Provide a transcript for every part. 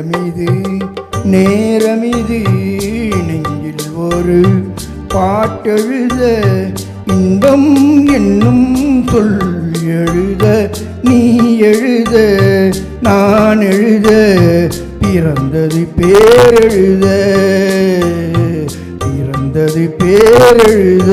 நேரமிது நேரமிது நெஞ்சில் ஒரு பாட்டெழுத இன்பம் என்னும் சொல் எழுத நீ எழுத நான் எழுத பிறந்தது பேரெழுத பிறந்தது பேரெழுத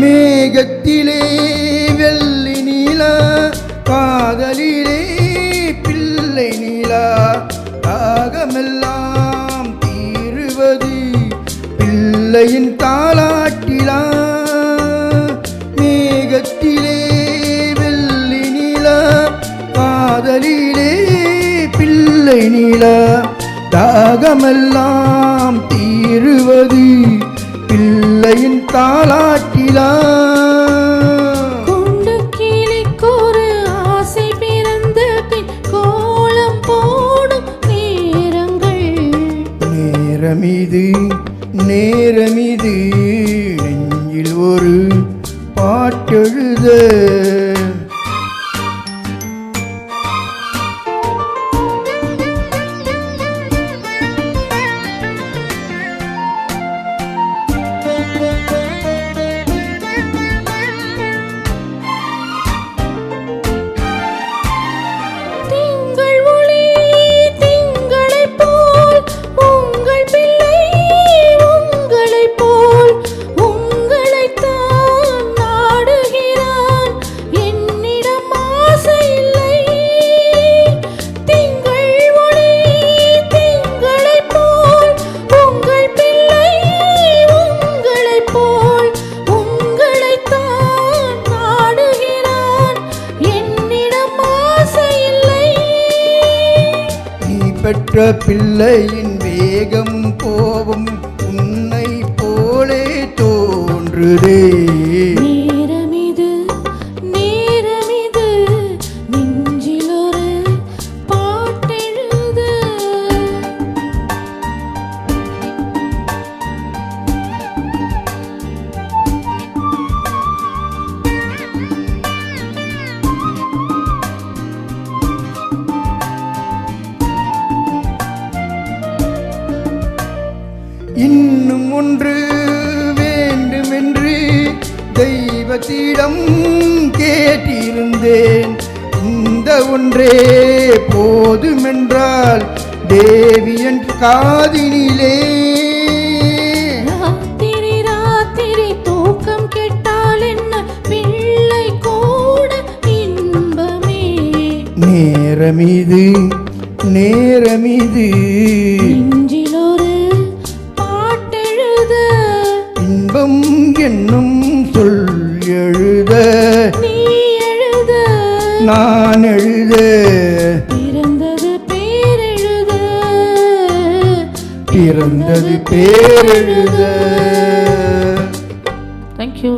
மேகத்திலே வெள்ளி நீலா காதலிலே பிள்ளை நீலா தாகமெல்லாம் தீருவது பிள்ளையின் தாலாட்டிலா மேகத்திலே வெள்ளி நீலா காதலிலே பிள்ளை நீலா தாகமெல்லாம் தீருவது பிள்ளையின் தாலாட்டிலா கொண்டு கிளிக்கொரு ஆசை பிறந்த பின் கோலம் போடும் நேரங்கள் நேரமிது நேரமிது நெஞ்சில் ஒரு பாட்டெழுத பெற்ற பிள்ளையின் வேகம் கோபம் உன்னை போலே தோன்றுதே நேரமிது நேரமிது நெஞ்சில் ஒரு பாட்டெழுத இன்னும் ஒன்று வேண்டுமென்று தெய்வத்திடம் கேட்டிருந்தேன் இந்த ஒன்றே போதுமென்றால் தேவியன் காதினிலே ராத்திரி ராத்திரி தூக்கம் கெட்டால் என்ன பிள்ளை கூட இன்பமே நேரமிது நேரமிது நெஞ்சில் ஒரு பாட்டெழுத இன்பம் என்னும் சொல் எழுத நீ எழுத நான் எழுத பிறந்தது பேரெழுத பிறந்தது பேரெழுத. Thank you.